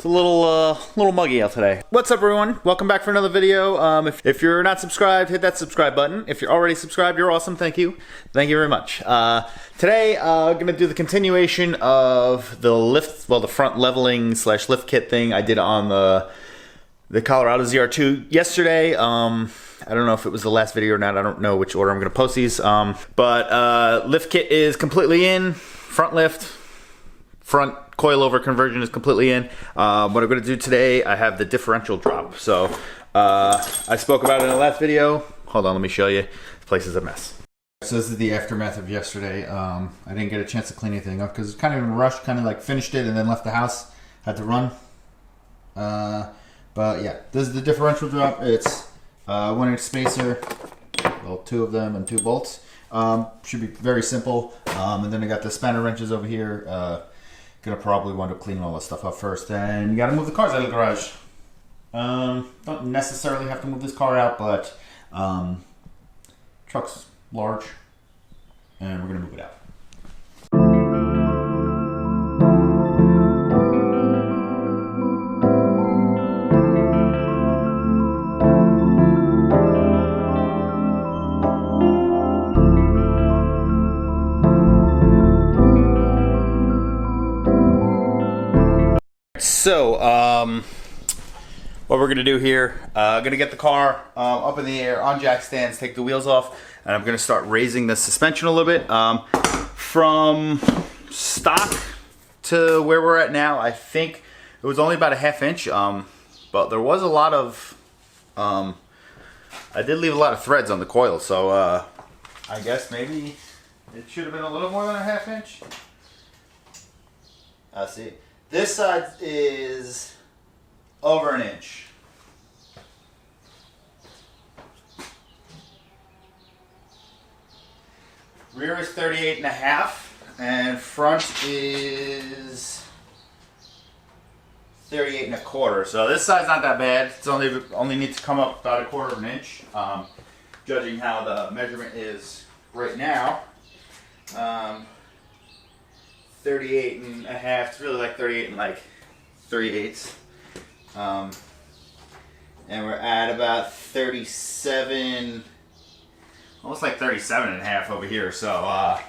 It's a little muggy out today. What's up, everyone? Welcome back for another video. If you're not subscribed, hit that subscribe button. If you're already subscribed, you're awesome. Thank you. Thank you very much. Today, I'm gonna do the continuation of the lift, well, the front leveling / lift kit thing I did on the Colorado ZR2 yesterday. I don't know if it was the last video or not. I don't know which order I'm gonna post these. But lift kit is completely in. Front lift, front coilover conversion is completely in. What I'm going to do today, I have the differential drop. So I spoke about it in the last video. Hold on, let me show you. This place is a mess. So this is the aftermath of yesterday. I didn't get a chance to clean anything up because it's kind of in a rush. Kind of like finished it and then left the house. Had to run. But yeah, this is the differential drop. It's 1 inch spacer. Well, 2 of them and 2 bolts. Should be very simple. And then I got the spanner wrenches over here. Gonna probably wind up cleaning all this stuff up first. And you gotta move the cars out of the garage. Don't necessarily have to move this car out, but truck's large and we're gonna move it out. So, what we're going to do here, I'm going to get the car up in the air on jack stands, take the wheels off, and I'm going to start raising the suspension a little bit. From stock to where we're at now, I think it was only about a ½ inch, but there was a lot of, I did leave a lot of threads on the coil, so I guess maybe it should have been a little more than a ½ inch. I'll see. This side is over 1 inch. Rear is 38.5 and front is 38.25. So this side's not that bad. It's only needs to come up about 1/4 inch. Judging how the measurement is right now. 38.5. It's really like 38 and like 3/8. And we're at about 37, almost like 37.5 over here. So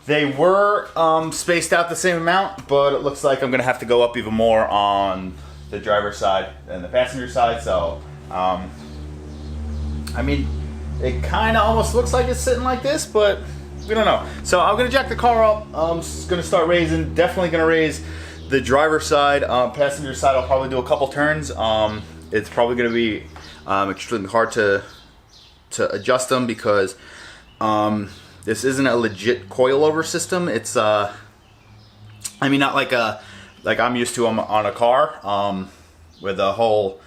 they were spaced out the same amount, but it looks like I'm gonna have to go up even more on the driver's side than the passenger side. So I mean, it kind of almost looks like it's sitting like this, but we don't know. So I'm gonna jack the car up. I'm just gonna start raising. Definitely gonna raise the driver's side. Passenger side, I'll probably do a couple turns. It's probably gonna be extremely hard to adjust them because this isn't a legit coilover system. It's I mean, not like I'm used to on a car, where the whole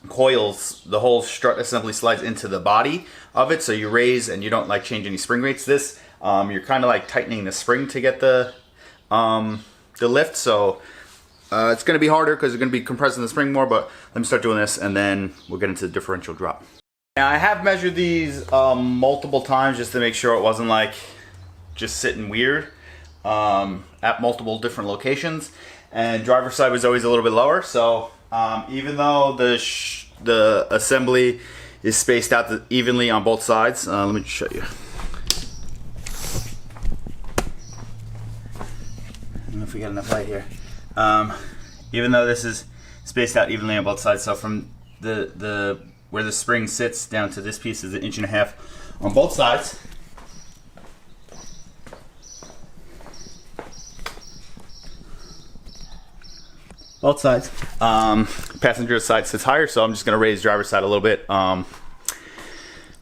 coils, the whole strut assembly slides into the body of it, so you raise and you don't like change any spring rates. This you're kind of like tightening the spring to get the lift, so it's going to be harder because it's going to be compressing the spring more. But let me start doing this and then we'll get into the differential drop. Now I have measured these multiple times just to make sure it wasn't like just sitting weird at multiple different locations, and driver's side was always a little bit lower. So even though the assembly is spaced out evenly on both sides, let me just show you. I don't know if we got enough light here. Even though this is spaced out evenly on both sides, so from the where the spring sits down to this piece is 1.5 inches on both sides. Both sides. Passenger side sits higher, so I'm just going to raise driver's side a little bit. I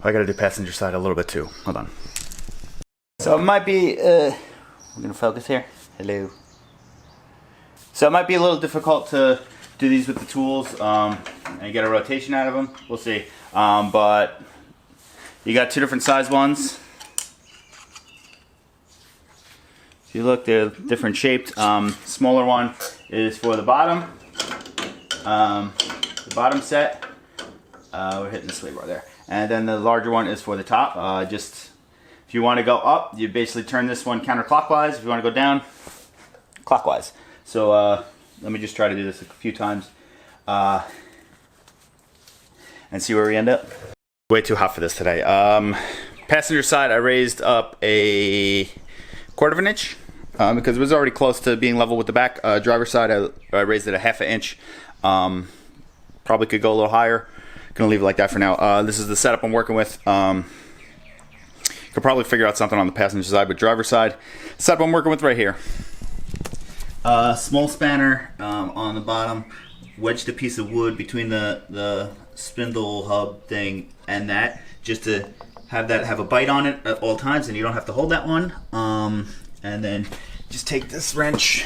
got to do passenger side a little bit too. Hold on. So it might be, we're going to focus here. Hello. So it might be a little difficult to do these with the tools and get a rotation out of them. We'll see. But you got 2 different size ones. If you look, they're different shaped. Smaller one is for the bottom set. We're hitting the sway bar there. And then the larger one is for the top. Just if you want to go up, you basically turn this one counterclockwise. If you want to go down, clockwise. So let me just try to do this a few times and see where we end up. Way too hot for this today. Passenger side, I raised up a 1/4 of an inch because it was already close to being level with the back. Driver side, I raised it a 1/2 inch. Probably could go a little higher. Gonna leave it like that for now. This is the setup I'm working with. Could probably figure out something on the passenger side, but driver side, setup I'm working with right here. Small spanner on the bottom, wedged a piece of wood between the spindle hub thing and that, just to have a bite on it at all times, and you don't have to hold that one. And then just take this wrench,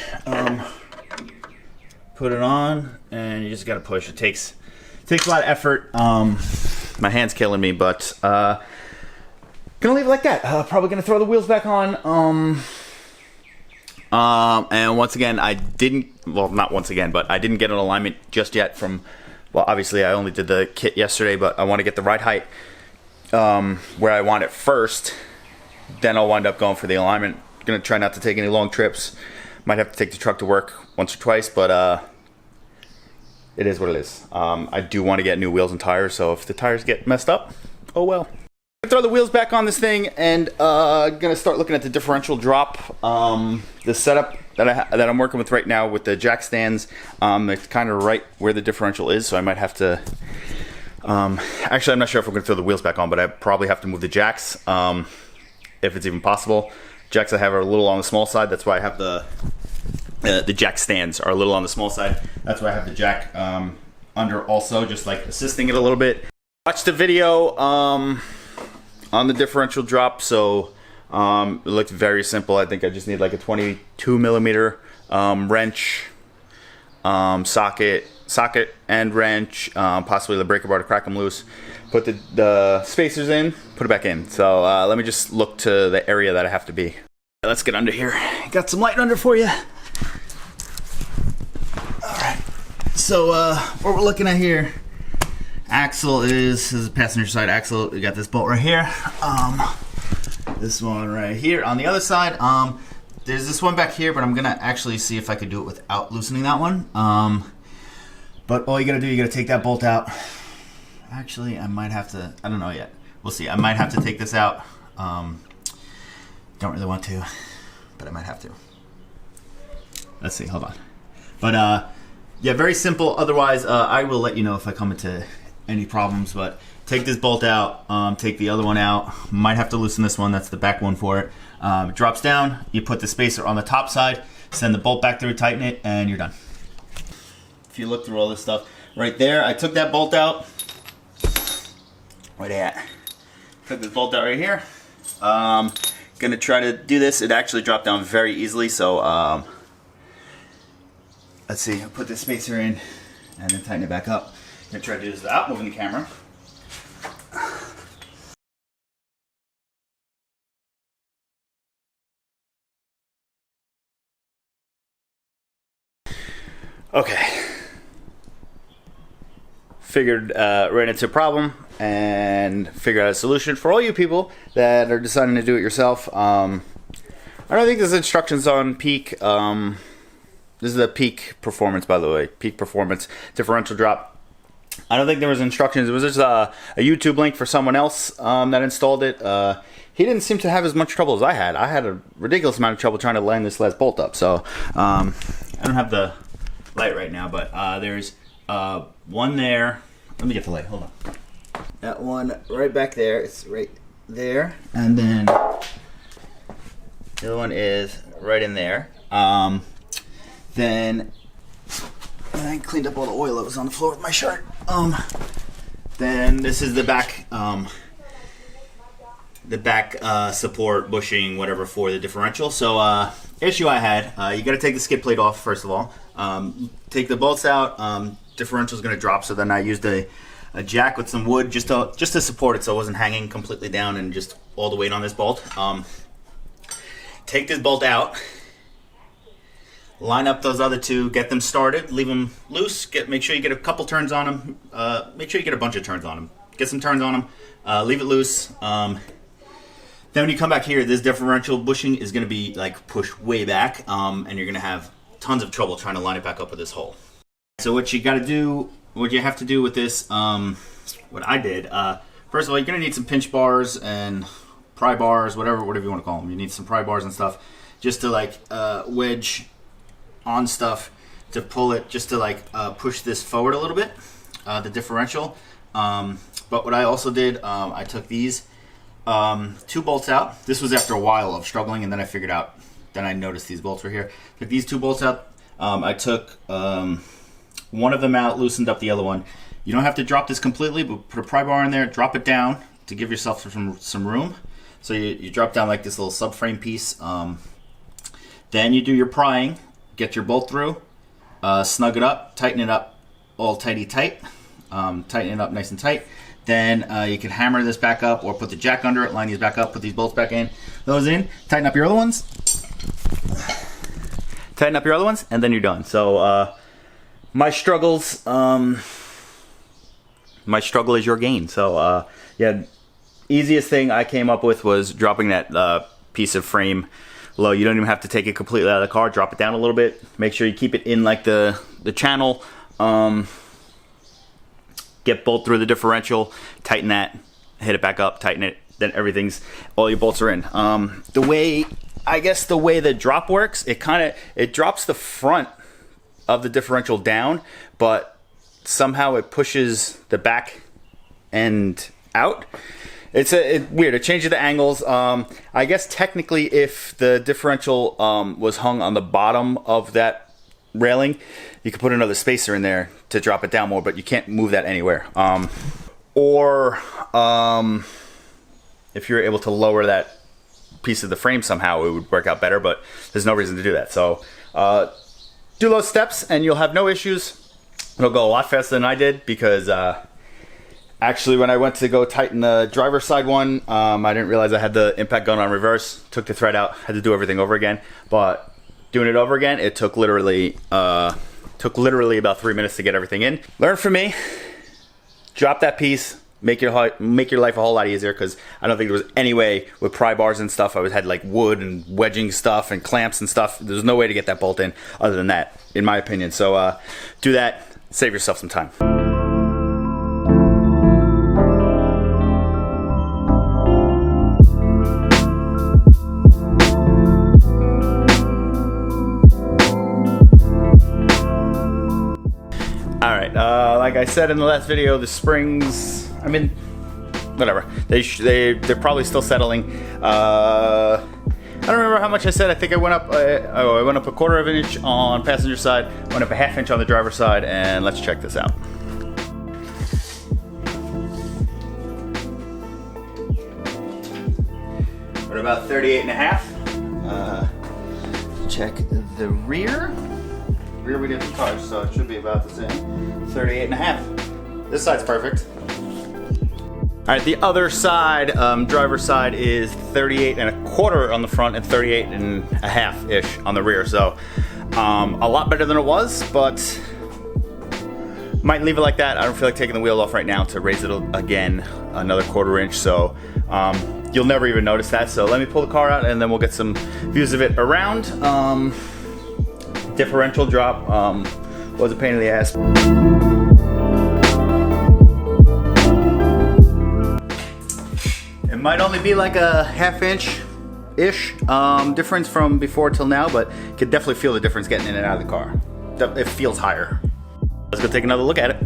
put it on, and you just gotta push. It takes a lot of effort. My hand's killing me, but gonna leave it like that. Probably gonna throw the wheels back on. And once again, I didn't get an alignment just yet from, well, obviously I only did the kit yesterday, but I want to get the right height where I want it first. Then I'll wind up going for the alignment. Gonna try not to take any long trips. Might have to take the truck to work once or twice, but it is what it is. I do want to get new wheels and tires, so if the tires get messed up, oh well. Throw the wheels back on this thing, and gonna start looking at the differential drop. The setup that I'm working with right now with the jack stands, it's kind of right where the differential is, so I might have to. Actually, I'm not sure if we're gonna throw the wheels back on, but I probably have to move the jacks if it's even possible. Jacks I have are a little on the small side. That's why I have the jack stands are a little on the small side. That's why I have the jack under also, just like assisting it a little bit. Watch the video on the differential drop. So it looked very simple. I think I just need like a 22 millimeter wrench, socket and wrench, possibly the breaker bar to crack them loose. Put the spacers in, put it back in. So let me just look to the area that I have to be. Let's get under here. Got some light under for you. Alright, so what we're looking at here, axle this is a passenger side axle. We got this bolt right here. This one right here. On the other side, there's this one back here, but I'm gonna actually see if I could do it without loosening that one. But all you gotta do, you gotta take that bolt out. Actually, I might have to, I don't know yet. We'll see. I might have to take this out. Don't really want to, but I might have to. Let's see, hold on. But yeah, very simple. Otherwise, I will let you know if I come into any problems. But take this bolt out, take the other one out. Might have to loosen this one. That's the back one for it. It drops down. You put the spacer on the top side, send the bolt back through, tighten it, and you're done. If you look through all this stuff, right there, I took that bolt out. Where they at? Took this bolt out right here. Gonna try to do this. It actually dropped down very easily, so let's see. I'll put the spacer in and then tighten it back up. Gonna try to do this without moving the camera. Okay. Figured ran into a problem and figured out a solution for all you people that are deciding to do it yourself. I don't think there's instructions on Peak. This is the Peak Performance, by the way. Peak Performance differential drop. I don't think there was instructions. It was just a YouTube link for someone else that installed it. He didn't seem to have as much trouble as I had. I had a ridiculous amount of trouble trying to line this last bolt up. So I don't have the light right now, but there's one there. Let me get the light. Hold on. That one right back there. It's right there, and then the other one is right in there. Then I cleaned up all the oil that was on the floor with my shirt. Then this is the back support bushing, whatever, for the differential. So issue I had, you got to take the skid plate off first of all. Take the bolts out. Differential is going to drop, so then I used a jack with some wood just to support it, so it wasn't hanging completely down and just all the weight on this bolt. Take this bolt out, line up those other two, get them started, leave them loose. Make sure you get a couple turns on them. Make sure you get a bunch of turns on them. Get some turns on them. Leave it loose. Then when you come back here, this differential bushing is going to be like pushed way back, and you're going to have tons of trouble trying to line it back up with this hole. So what you have to do with this, what I did, first of all, you're gonna need some pinch bars and pry bars, whatever you want to call them. You need some pry bars and stuff, just to like wedge on stuff to pull it, just to like push this forward a little bit, the differential. But what I also did, I took these 2 bolts out. This was after a while of struggling, and then I figured out, then I noticed these bolts were here. Took these 2 bolts out. I took one of them out, loosened up the other one. You don't have to drop this completely, but put a pry bar in there, drop it down to give yourself some room. So you drop down like this little subframe piece. Then you do your prying, get your bolt through, snug it up, tighten it up all tighty tight, tighten it up nice and tight. Then you can hammer this back up or put the jack under it, line these back up, put these bolts back in, those in, tighten up your other ones. Tighten up your other ones, and then you're done. So my struggle is your gain. So yeah, easiest thing I came up with was dropping that piece of frame low. You don't even have to take it completely out of the car. Drop it down a little bit. Make sure you keep it in like the channel. Get bolt through the differential. Tighten that. Hit it back up. Tighten it. Then all your bolts are in. The way the drop works, it drops the front of the differential down, but somehow it pushes the back end out. It's weird. It changes the angles. I guess technically, if the differential was hung on the bottom of that railing, you could put another spacer in there to drop it down more, but you can't move that anywhere. If you're able to lower that piece of the frame somehow, it would work out better, but there's no reason to do that. So do those steps and you'll have no issues. It'll go a lot faster than I did, because actually, when I went to go tighten the driver's side one, I didn't realize I had the impact gun on reverse. Took the thread out, had to do everything over again. But doing it over again, it took literally about 3 minutes to get everything in. Learn from me. Drop that piece. Make your life a whole lot easier, because I don't think there was any way with pry bars and stuff. I had like wood and wedging stuff and clamps and stuff. There's no way to get that bolt in other than that, in my opinion. So do that. Save yourself some time. Like I said in the last video, the springs, I mean, whatever. They're probably still settling. I don't remember how much I said. I think I went up. I went up 1/4 of an inch on passenger side, went up 1/2 inch on the driver's side, and let's check this out. We're about 38.5. Check the rear. Rear we didn't touch, so it should be about the same. 38.5. This side's perfect. All right, the other side, driver's side, is 38.25 on the front and 38.5-ish on the rear. So a lot better than it was, but might leave it like that. I don't feel like taking the wheel off right now to raise it again another 1/4 inch. So you'll never even notice that. So let me pull the car out and then we'll get some views of it around. Differential drop was a pain in the ass. It might only be like a 1/2 inch-ish difference from before till now, but you can definitely feel the difference getting in and out of the car. It feels higher. Let's go take another look at it.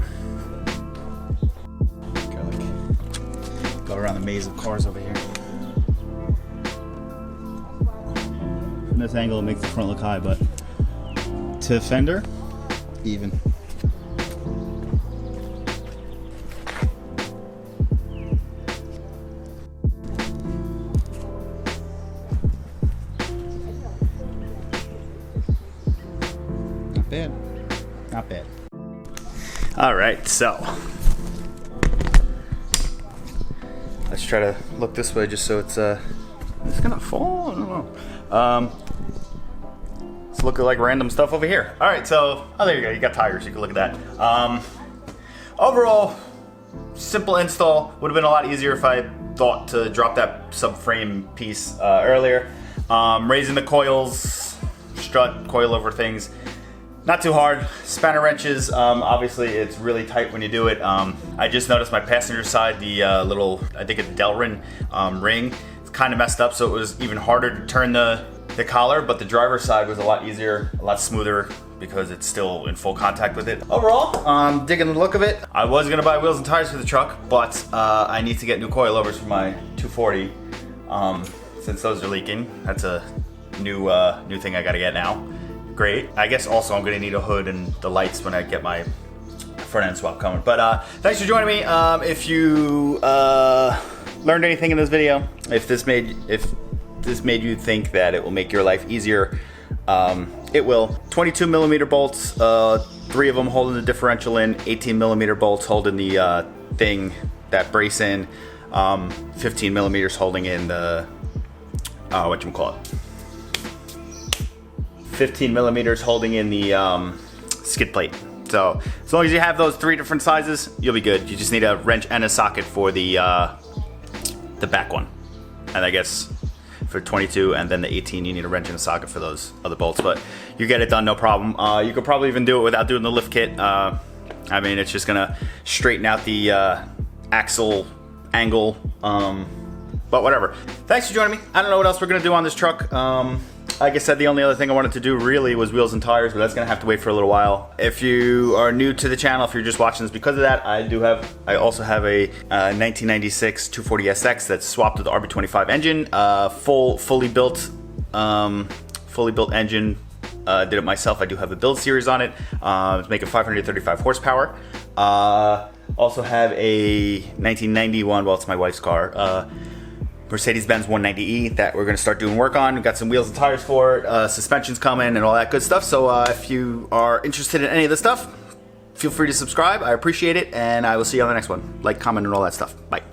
Go around the maze of cars over here. From this angle, it makes the front look high, but to fender, even. Not bad. Not bad. All right, so let's try to look this way just so it's gonna fall. I don't know. Let's look at like random stuff over here. All right, so there you go. You got tires. You can look at that. Overall, simple install. Would have been a lot easier if I thought to drop that subframe piece earlier. Raising the coils, strut, coil over things. Not too hard. Spanner wrenches, obviously it's really tight when you do it. I just noticed my passenger side, the little, I think it's Delrin ring, it's kind of messed up, so it was even harder to turn the collar, but the driver's side was a lot easier, a lot smoother, because it's still in full contact with it. Overall, digging the look of it. I was gonna buy wheels and tires for the truck, but I need to get new coilovers for my 240, since those are leaking. That's a new thing I gotta get now. Great. I guess also I'm gonna need a hood and the lights when I get my front end swap coming. But thanks for joining me. If you learned anything in this video, if this made you think that it will make your life easier, it will. 22 millimeter bolts, 3 of them holding the differential in, 18 millimeter bolts holding the thing, that brace in, 15 millimeters holding in the, whatchamacallit, 15 millimeters holding in the skid plate. So as long as you have those 3 different sizes, you'll be good. You just need a wrench and a socket for the back one. And I guess for 22 and then the 18, you need a wrench and a socket for those other bolts. But you get it done, no problem. You could probably even do it without doing the lift kit. I mean, it's just gonna straighten out the axle angle. But whatever. Thanks for joining me. I don't know what else we're gonna do on this truck. Like I said, the only other thing I wanted to do really was wheels and tires, but that's gonna have to wait for a little while. If you are new to the channel, if you're just watching this because of that, I also have a 1996 240SX that's swapped with the RB25 engine, fully built engine. Did it myself. I do have a build series on it. It's making 535 horsepower. Also have a 1991, well, it's my wife's car, Mercedes-Benz 190E that we're gonna start doing work on. We've got some wheels and tires for it, suspensions coming and all that good stuff. So if you are interested in any of this stuff, feel free to subscribe. I appreciate it, and I will see you on the next one. Like, comment, and all that stuff. Bye.